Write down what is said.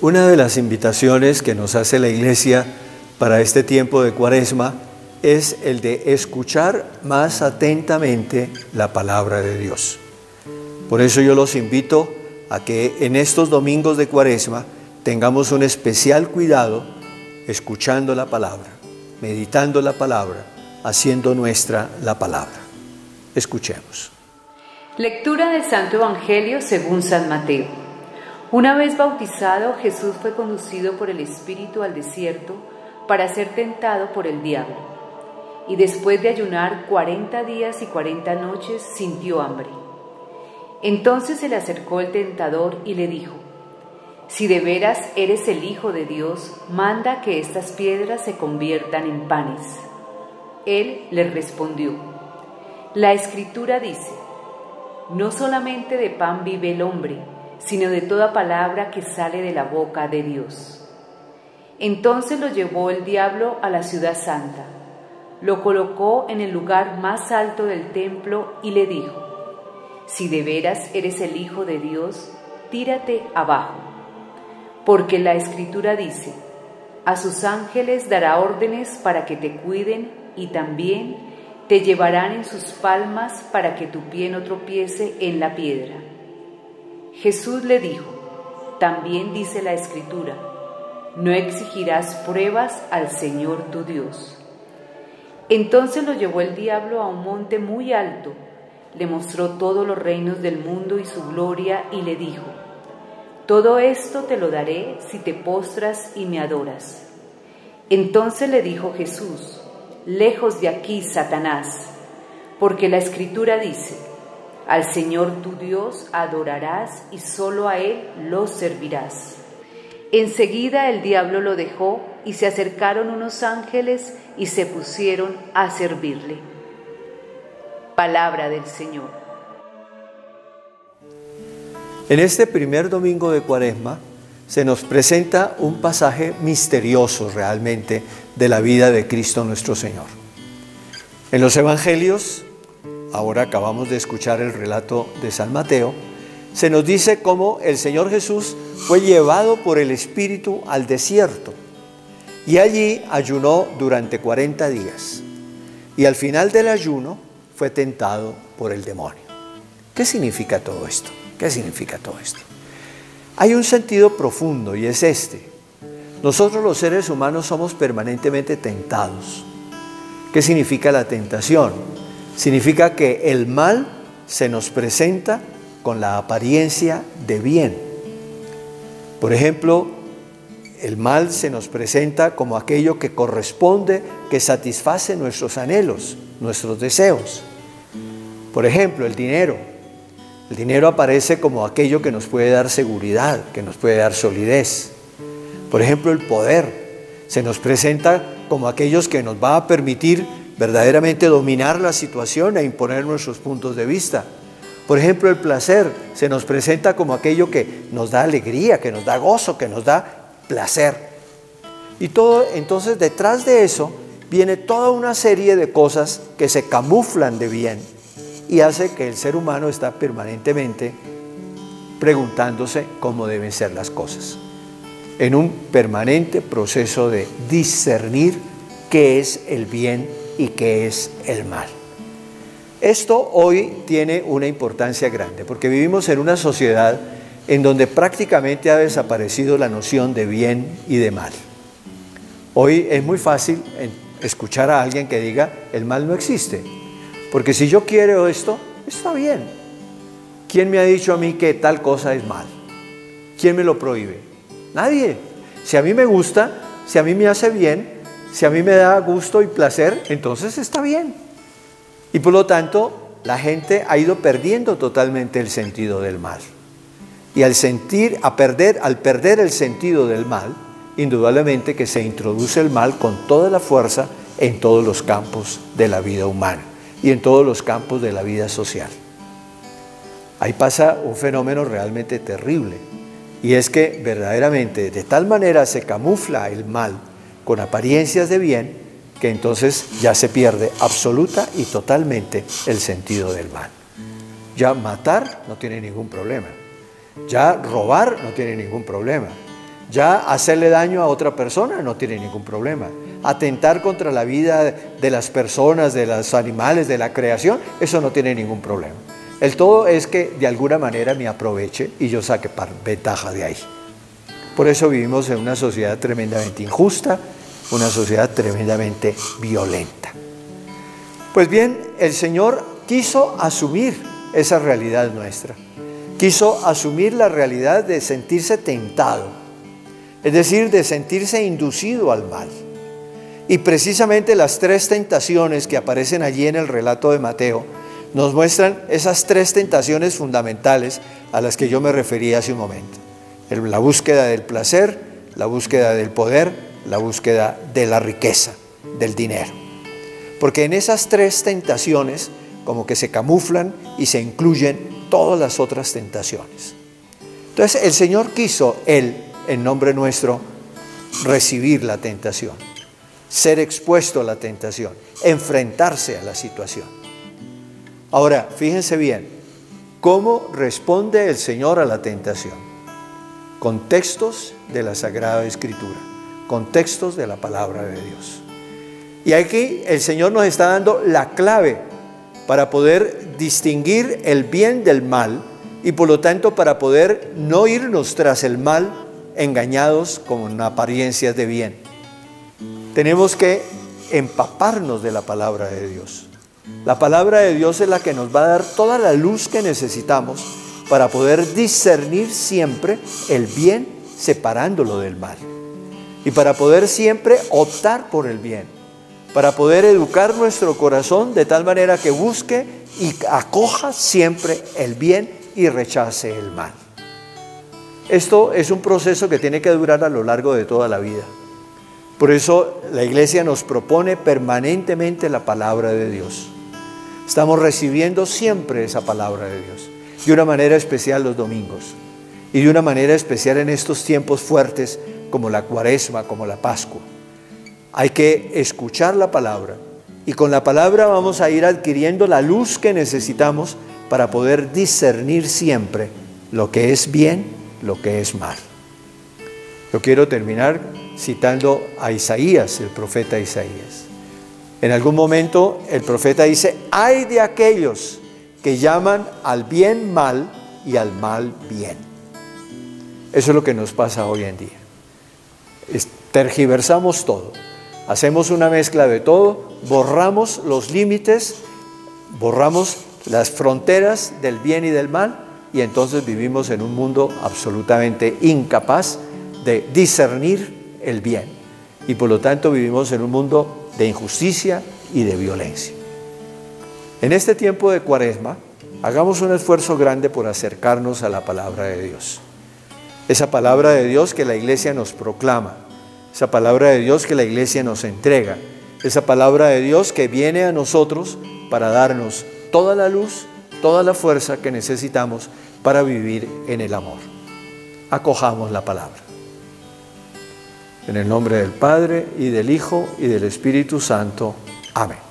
Una de las invitaciones que nos hace la Iglesia para este tiempo de Cuaresma es el de escuchar más atentamente la palabra de Dios. Por eso yo los invito a que en estos domingos de Cuaresma tengamos un especial cuidado escuchando la palabra, meditando la palabra, haciendo nuestra la palabra. Escuchemos. Lectura del Santo Evangelio según San Mateo. Una vez bautizado, Jesús fue conducido por el Espíritu al desierto para ser tentado por el diablo. Y después de ayunar 40 días y 40 noches, sintió hambre. Entonces se le acercó el tentador y le dijo: «Si de veras eres el Hijo de Dios, manda que estas piedras se conviertan en panes». Él le respondió: «La Escritura dice, no solamente de pan vive el hombre, sino de toda palabra que sale de la boca de Dios». Entonces lo llevó el diablo a la ciudad santa, lo colocó en el lugar más alto del templo y le dijo: «Si de veras eres el Hijo de Dios, tírate abajo, porque la Escritura dice, a sus ángeles dará órdenes para que te cuiden y también te llevarán en sus palmas para que tu pie no tropiece en la piedra». Jesús le dijo: «También dice la Escritura, no exigirás pruebas al Señor tu Dios». Entonces lo llevó el diablo a un monte muy alto, le mostró todos los reinos del mundo y su gloria y le dijo: «Todo esto te lo daré si te postras y me adoras». Entonces le dijo Jesús: «Lejos de aquí, Satanás, porque la Escritura dice, al Señor tu Dios adorarás y solo a Él lo servirás». Enseguida el diablo lo dejó y se acercaron unos ángeles y se pusieron a servirle. Palabra del Señor. En este primer domingo de Cuaresma se nos presenta un pasaje misterioso realmente de la vida de Cristo nuestro Señor. En los Evangelios, ahora acabamos de escuchar el relato de San Mateo, se nos dice cómo el Señor Jesús fue llevado por el Espíritu al desierto y allí ayunó durante 40 días y al final del ayuno fue tentado por el demonio. ¿Qué significa todo esto? ¿Qué significa todo esto? Hay un sentido profundo y es este: nosotros los seres humanos somos permanentemente tentados. ¿Qué significa la tentación? Significa que el mal se nos presenta con la apariencia de bien. Por ejemplo, el mal se nos presenta como aquello que corresponde, que satisface nuestros anhelos, nuestros deseos. Por ejemplo, el dinero. El dinero aparece como aquello que nos puede dar seguridad, que nos puede dar solidez. Por ejemplo, el poder se nos presenta como aquellos que nos va a permitir verdaderamente dominar la situación e imponer nuestros puntos de vista. Por ejemplo, el placer se nos presenta como aquello que nos da alegría, que nos da gozo, que nos da placer. Y todo, entonces, detrás de eso viene toda una serie de cosas que se camuflan de bien y hace que el ser humano está permanentemente preguntándose cómo deben ser las cosas, en un permanente proceso de discernir qué es el bien y qué es el mal. Esto hoy tiene una importancia grande porque vivimos en una sociedad en donde prácticamente ha desaparecido la noción de bien y de mal. Hoy es muy fácil escuchar a alguien que diga: el mal no existe, porque si yo quiero esto, está bien. ¿Quién me ha dicho a mí que tal cosa es mal? ¿Quién me lo prohíbe? Nadie. Si a mí me gusta, si a mí me hace bien, si a mí me da gusto y placer, entonces está bien. Y por lo tanto, la gente ha ido perdiendo totalmente el sentido del mal. Y al perder el sentido del mal, indudablemente que se introduce el mal con toda la fuerza en todos los campos de la vida humana y en todos los campos de la vida social. Ahí pasa un fenómeno realmente terrible, y es que verdaderamente de tal manera se camufla el mal con apariencias de bien, que entonces ya se pierde absoluta y totalmente el sentido del mal. Ya matar no tiene ningún problema, ya robar no tiene ningún problema, Ya hacerle daño a otra persona no tiene ningún problema. Atentar contra la vida de las personas, de los animales, de la creación, eso no tiene ningún problema. El todo es que de alguna manera me aproveche y yo saque ventaja de ahí. Por eso vivimos en una sociedad tremendamente injusta, una sociedad tremendamente violenta. Pues bien, el Señor quiso asumir esa realidad nuestra. Quiso asumir la realidad de sentirse tentado, es decir, de sentirse inducido al mal. Y precisamente las tres tentaciones que aparecen allí en el relato de Mateo nos muestran esas tres tentaciones fundamentales a las que yo me referí hace un momento. La búsqueda del placer, la búsqueda del poder, la búsqueda de la riqueza, del dinero. Porque en esas tres tentaciones como que se camuflan y se incluyen todas las otras tentaciones. Entonces el Señor quiso, Él, en nombre nuestro, recibir la tentación, ser expuesto a la tentación, enfrentarse a la situación. Ahora, fíjense bien, ¿cómo responde el Señor a la tentación? Con textos de la Sagrada Escritura, con textos de la Palabra de Dios. Y aquí el Señor nos está dando la clave para poder distinguir el bien del mal y por lo tanto para poder no irnos tras el mal engañados con apariencias de bien. Tenemos que empaparnos de la palabra de Dios. La palabra de Dios es la que nos va a dar toda la luz que necesitamos para poder discernir siempre el bien separándolo del mal. Y para poder siempre optar por el bien. Para poder educar nuestro corazón de tal manera que busque y acoja siempre el bien y rechace el mal. Esto es un proceso que tiene que durar a lo largo de toda la vida. Por eso la Iglesia nos propone permanentemente la palabra de Dios. Estamos recibiendo siempre esa palabra de Dios, de una manera especial los domingos y de una manera especial en estos tiempos fuertes como la Cuaresma, como la Pascua. Hay que escuchar la palabra y con la palabra vamos a ir adquiriendo la luz que necesitamos para poder discernir siempre lo que es bien, lo que es mal. Yo quiero terminar citando a Isaías, el profeta Isaías. En algún momento el profeta dice: ay de aquellos que llaman al bien mal y al mal bien. Eso es lo que nos pasa hoy en día. Tergiversamos todo. Hacemos una mezcla de todo, borramos los límites, borramos las fronteras del bien y del mal y entonces vivimos en un mundo absolutamente incapaz de discernir el bien y por lo tanto vivimos en un mundo de injusticia y de violencia. En este tiempo de Cuaresma, hagamos un esfuerzo grande por acercarnos a la palabra de Dios. Esa palabra de Dios que la Iglesia nos proclama, esa palabra de Dios que la Iglesia nos entrega, esa palabra de Dios que viene a nosotros para darnos toda la luz, toda la fuerza que necesitamos para vivir en el amor. Acojamos la palabra. En el nombre del Padre, y del Hijo, y del Espíritu Santo. Amén.